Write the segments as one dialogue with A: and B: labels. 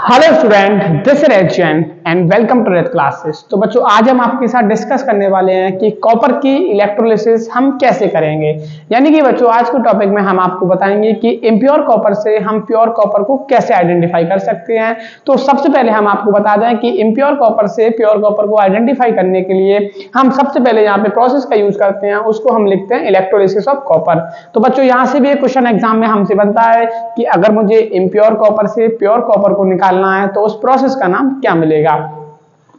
A: Hello student, this is HN and welcome to red classes. तो बच्चों, आज हम आपके साथ डिस्कस करने वाले हैं कि कॉपर की इलेक्ट्रोलिसिस हम कैसे करेंगे। यानी कि बच्चों, आज के टॉपिक में हम आपको बताएंगे कि इम्प्योर कॉपर से हम प्योर कॉपर को कैसे आइडेंटिफाई कर सकते हैं। तो सबसे पहले हम आपको बता दें कि इम्प्योर कॉपर से प्योर कॉपर को आइडेंटिफाई करने के लिए हम सबसे पहले यहाँ पे प्रोसेस का यूज करते हैं, उसको हम लिखते हैं इलेक्ट्रोलिसिस ऑफ कॉपर। तो बच्चों, यहाँ से भी एक क्वेश्चन एग्जाम में हमसे बनता है कि अगर मुझे इम्प्योर कॉपर से प्योर कॉपर को निकालना है तो उस प्रोसेस का नाम क्या मिलेगा।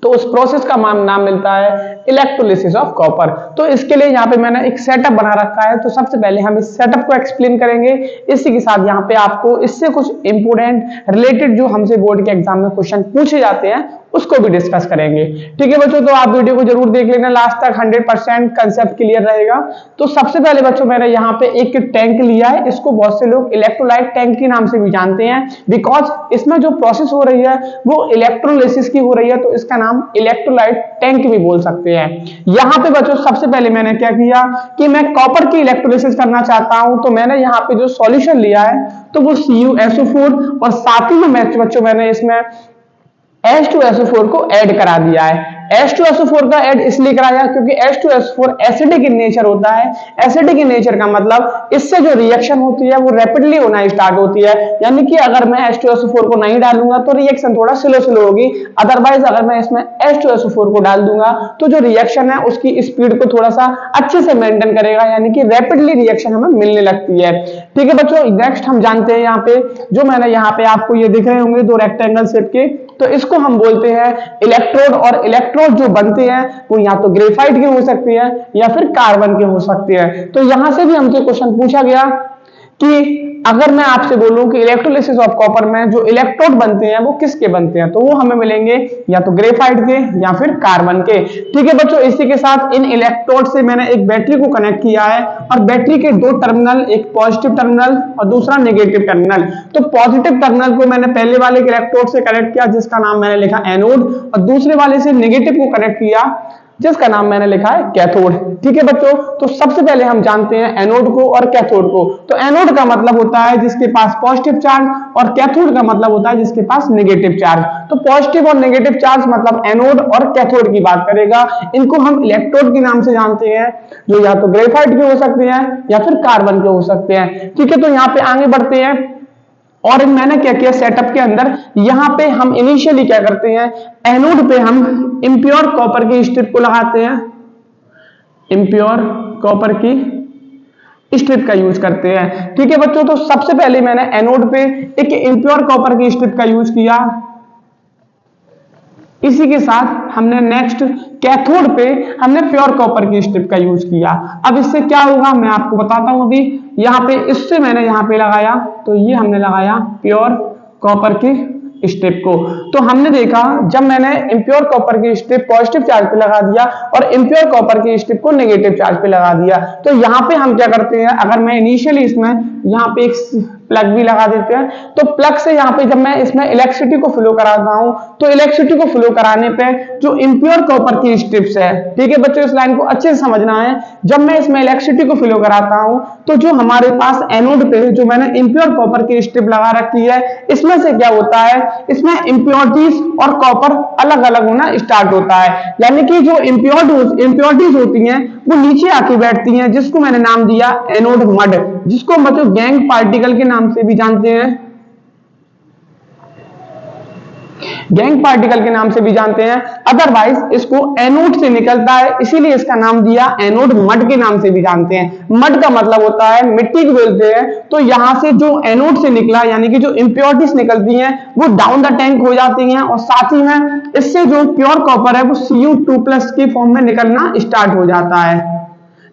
A: तो उस प्रोसेस का नाम मिलता है इलेक्ट्रोलिसिस ऑफ कॉपर। तो इसके लिए यहाँ पे मैंने एक सेटअप बना रखा है। तो सबसे पहले हम इस सेटअप को एक्सप्लेन करेंगे। इसी के साथ यहाँ पे आपको इससे कुछ इंपोर्टेंट रिलेटेड जो हमसे बोर्ड के एग्जाम में क्वेश्चन पूछे जाते हैं उसको भी डिस्कस करेंगे। ठीक है बच्चों, तो आप वीडियो को जरूर देख लेना, लास्ट तक 100% कंसेप्ट क्लियर रहेगा। तो सबसे पहले बच्चों, मैंने यहाँ पे एक टैंक लिया है। इसको बहुत से लोग इलेक्ट्रोलाइट टैंक के नाम से भी जानते हैं, बिकॉज इसमें जो प्रोसेस हो रही है वो इलेक्ट्रोलिसिस की हो रही है, तो इसका नाम इलेक्ट्रोलाइट टैंक भी बोल सकते हैं। यहाँ पे बच्चों, सबसे पहले मैंने क्या किया कि मैं कॉपर की इलेक्ट्रोलिसिस करना चाहता हूं। तो मैंने यहाँ पे जो सॉल्यूशन लिया है तो वो CuSO4 और साथ ही में बच्चों मैंने इसमें H2SO4 को ऐड करा दिया है। H2SO4 का ऐड इसलिए कराया क्योंकि H2SO4 एसिडिक इन नेचर होता है। एसिडिक इन नेचर का मतलब इससे जो रिएक्शन होती है वो रैपिडली होना स्टार्ट होती है। यानी कि अगर मैं H2SO4 को नहीं डालूंगा तो रिएक्शन थोड़ा स्लो होगी। अदरवाइज अगर मैं इसमें H2SO4 को डाल दूंगा तो जो रिएक्शन है उसकी स्पीड को थोड़ा सा अच्छे से मेंटेन करेगा, यानी कि रैपिडली रिएक्शन हमें मिलने लगती है। ठीक है बच्चों, नेक्स्ट हम जानते हैं यहाँ पे जो मैंने यहाँ पे आपको ये दिख रहे होंगे दो रेक्टेंगल शेप के, तो इसको हम बोलते हैं इलेक्ट्रोड। और इलेक्ट्रोड जो बनते हैं वो या तो ग्रेफाइट के हो सकते हैं या फिर कार्बन के हो सकते हैं। तो यहां से भी हमसे क्वेश्चन पूछा गया कि अगर मैं आपसे बोलूं कि इलेक्ट्रोलिसिस ऑफ कॉपर में जो इलेक्ट्रोड बनते हैं वो किसके बनते हैं, तो वो हमें मिलेंगे या तो ग्रेफाइट के या फिर कार्बन के। ठीक है बच्चों, इसी के साथ इन इलेक्ट्रोड से मैंने एक बैटरी को कनेक्ट किया है और बैटरी के दो टर्मिनल, एक पॉजिटिव टर्मिनल और दूसरा नेगेटिव टर्मिनल। तो पॉजिटिव टर्मिनल को मैंने पहले वाले इलेक्ट्रोड से कनेक्ट किया जिसका नाम मैंने लिखा एनोड, और दूसरे वाले से नेगेटिव को कनेक्ट किया जिसका नाम मैंने लिखा है कैथोड। ठीक है बच्चों, तो सबसे पहले हम जानते हैं एनोड को और कैथोड को। तो एनोड का मतलब होता है जिसके पास पॉजिटिव चार्ज और कैथोड का मतलब होता है जिसके पास नेगेटिव चार्ज। तो पॉजिटिव और नेगेटिव चार्ज मतलब एनोड और कैथोड की बात करेगा। इनको हम इलेक्ट्रोड के नाम से जानते हैं, जो या तो ग्रेफाइट के हो सकते हैं या फिर कार्बन के हो सकते हैं। ठीक है, तो यहाँ पे आगे बढ़ते हैं। और मैंने क्या किया सेटअप के अंदर, यहां पे हम इनिशियली क्या करते हैं, एनोड पे हम इम्प्योर कॉपर की स्ट्रिप को लगाते हैं। इम्प्योर कॉपर की स्ट्रिप का यूज करते हैं। ठीक है बच्चों, तो सबसे पहले मैंने एनोड पे एक इम्प्योर कॉपर की स्ट्रिप का यूज किया। इसी के साथ हमने नेक्स्ट कैथोड पे हमने प्योर कॉपर की स्ट्रिप का यूज किया। अब इससे क्या होगा मैं आपको बताता हूं। अभी यहाँ पे इससे मैंने यहाँ पे लगाया, तो ये हमने लगाया प्योर कॉपर की स्ट्रिप को। तो हमने देखा जब मैंने इम्प्योर कॉपर की स्ट्रिप पॉजिटिव चार्ज पे लगा दिया और इम्प्योर कॉपर की स्ट्रिप को नेगेटिव चार्ज पे लगा दिया, तो यहाँ पे हम क्या करते हैं, अगर मैं इनिशियली इसमें यहाँ पे एक प्लग भी लगा देते हैं, तो प्लग से यहाँ पे जब मैं इसमें इलेक्ट्रिसिटी को फ्लो कराता हूं तो इलेक्ट्रिसिटी को फ्लो कराने पे जो इम्प्योर कॉपर की स्ट्रिप्स है, ठीक है बच्चों, इस लाइन को अच्छे से समझना है। जब मैं इसमें इलेक्ट्रिसिटी को फ्लो कराता हूं तो जो हमारे पास एनोड पे जो मैंने इम्प्योर कॉपर की स्ट्रिप लगा रखी है, इसमें से क्या होता है, इसमें इम्प्योरिटीज और कॉपर अलग अलग होना स्टार्ट होता है। यानी कि जो इम्प्योरिटीज होती हैं वो नीचे आके बैठती हैं, जिसको मैंने नाम दिया एनोड मड, जिसको मतलब गैंग पार्टिकल के नाम से भी जानते हैं। गैंग पार्टिकल के नाम से भी जानते हैं, अदरवाइज इसको एनोड से निकलता है इसीलिए इसका नाम दिया एनोड मड के नाम से भी जानते हैं। मड का मतलब होता है मिट्टी को बोलते हैं। तो यहां से जो एनोड से निकला यानी कि जो इंप्योरिटीज निकलती हैं वो डाउन द टैंक हो जाती हैं, और साथ ही में इससे जो प्योर कॉपर है वो Cu2+ की फॉर्म में निकलना स्टार्ट हो जाता है।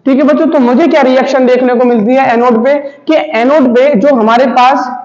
A: ठीक है बच्चों, तो मुझे क्या रिएक्शन देखने को मिलती है एनोड पे, कि एनोड पे जो हमारे पास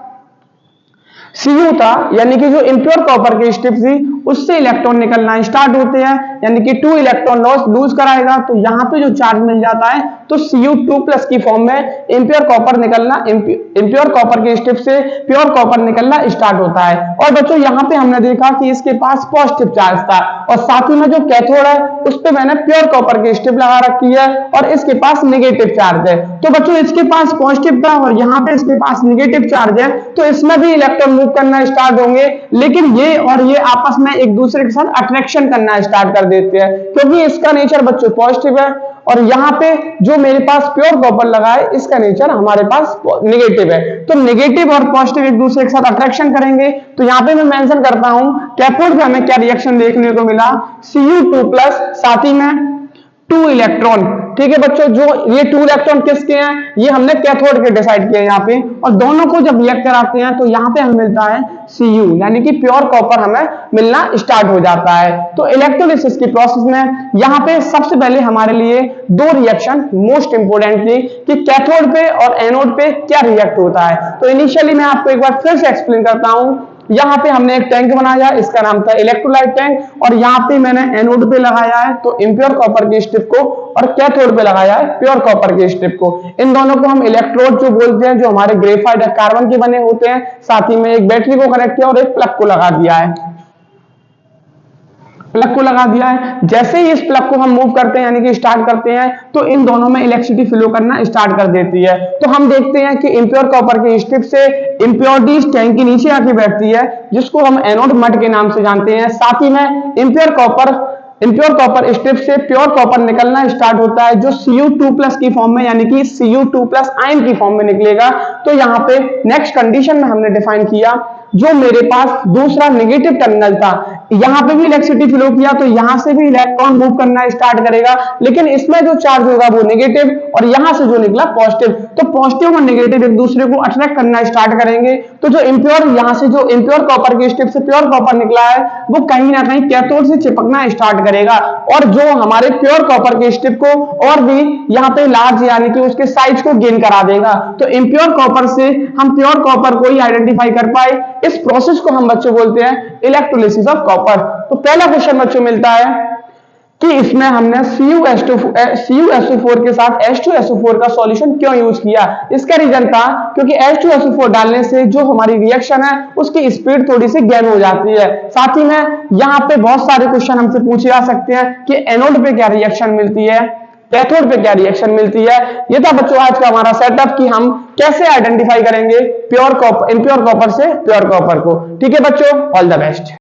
A: Cu था यानी कि जो इम्प्योर कॉपर की स्ट्रिप थी उससे इलेक्ट्रॉन निकलना स्टार्ट होते हैं, यानी कि 2 इलेक्ट्रॉन लूज कराएगा, तो यहाँ पे जो चार्ज मिल जाता है तो Cu2+ की फॉर्म में इम्प्योर कॉपर निकलना, इम्प्योर कॉपर के स्टेप से प्योर कॉपर निकलना स्टार्ट होता है। और बच्चों यहाँ पे हमने देखा कि इसके पास पॉजिटिव चार्ज था, और साथ ही में जो कैथोड है उस पे मैंने प्योर कॉपर की स्ट्रिप लगा रखी है, और इसके पास नेगेटिव चार्ज है। तो बच्चों इसके पास पॉजिटिव था और यहाँ पे इसके पास नेगेटिव चार्ज है, तो इसमें भी इलेक्ट्रॉन मूव करना स्टार्ट होंगे, लेकिन ये और ये आपस में एक दूसरे के साथ अट्रैक्शन करना स्टार्ट कर देते हैं, क्योंकि इसका नेचर बच्चों पॉजिटिव है, और यहाँ पे जो मेरे पास प्योर कॉपर लगा है इसका नेचर हमारे पास नेगेटिव है। तो नेगेटिव और पॉजिटिव एक दूसरे के साथ अट्रैक्शन करेंगे। तो यहाँ पे मैं मेंशन करता हूं कैथोड पे हमें क्या रिएक्शन देखने को मिला, Cu2+, साथ ही में 2 इलेक्ट्रॉन। ठीक है बच्चों, जो ये 2 इलेक्ट्रॉन किसके हैं, ये हमने कैथोड के डिसाइड किया यहाँ पे, और दोनों को जब रिएक्ट कराते हैं तो यहाँ पे हमें मिलता है Cu, यानी कि प्योर कॉपर हमें मिलना स्टार्ट हो जाता है। तो इलेक्ट्रोलिसिस की प्रोसेस में यहाँ पे सबसे पहले हमारे लिए 2 रिएक्शन मोस्ट इंपोर्टेंट थी कि कैथोड पे और एनोड पे क्या रिएक्ट होता है। तो इनिशियली मैं आपको एक बार फिर से एक्सप्लेन करता हूं। यहाँ पे हमने एक टैंक बनाया, इसका नाम था इलेक्ट्रोलाइट टैंक, और यहाँ पे मैंने एनोड पे लगाया है तो इम्प्योर कॉपर की स्ट्रिप को, और कैथोड पे लगाया है प्योर कॉपर की स्ट्रिप को। इन दोनों को हम इलेक्ट्रोड जो बोलते हैं, जो हमारे ग्रेफाइट या कार्बन के बने होते हैं। साथ ही में एक बैटरी को कनेक्ट किया और एक प्लग को लगा दिया है, प्लग को लगा दिया है। जैसे ही इस प्लग को हम मूव करते हैं, यानी कि स्टार्ट करते हैं, तो इन दोनों में इलेक्ट्रिसिटी फ्लो करना स्टार्ट कर देती है। तो हम देखते हैं कि इम्प्योर कॉपर की स्ट्रिप से इम्प्योरिटीज टैंक के नीचे आके बैठती है, जिसको हम एनोड मड के नाम से जानते हैं। साथ ही में इम्प्योर कॉपर स्ट्रिप से प्योर कॉपर निकलना स्टार्ट होता है, जो Cu2+ की फॉर्म में, यानी कि Cu2+ आयन की फॉर्म में निकलेगा। तो यहाँ पे नेक्स्ट कंडीशन में हमने डिफाइन किया, जो मेरे पास दूसरा नेगेटिव टर्मिनल था, यहाँ पे भी इलेक्ट्रिसिटी फ्लो किया तो यहाँ से भी इलेक्ट्रॉन मूव करना स्टार्ट करेगा, लेकिन इसमें जो चार्ज होगा वो नेगेटिव, और यहाँ से जो निकला पॉजिटिव। तो पॉजिटिव और नेगेटिव एक दूसरे को अट्रैक्ट करना स्टार्ट करेंगे। तो जो इम्प्योर, यहाँ से जो इम्प्योर कॉपर की स्ट्रिप से प्योर कॉपर निकला है, वो कहीं ना कहीं कैथोड से चिपकना स्टार्ट करेगा, और जो हमारे प्योर कॉपर की स्ट्रिप को और भी यहाँ पे लार्ज, यानी कि उसके साइज को गेन करा देगा। तो इम्प्योर कॉपर से हम प्योर कॉपर को ही आइडेंटिफाई कर पाए। इस प्रोसेस को हम बच्चों बोलते हैं इलेक्ट्रोलिसिस ऑफ कॉपर। तो पहला क्वेश्चन बच्चों मिलता है कि इसमें हमने CuSO4 के साथ H2SO4 का सॉल्यूशन क्यों यूज किया। इसका रीजन था क्योंकि H2SO4 डालने से जो हमारी रिएक्शन है उसकी स्पीड थोड़ी सी गेन हो जाती है। साथ ही में यहाँ पे बहुत सारे क्वेश्चन हमसे पूछे जा सकते हैं कि एनोड पे क्या रिएक्शन मिलती है, कैथोड पे क्या रिएक्शन मिलती है। ये था बच्चों आज का हमारा सेटअप कि हम कैसे आइडेंटिफाई करेंगे इम्प्योर कॉपर से प्योर कॉपर को। ठीक है बच्चों, ऑल द बेस्ट।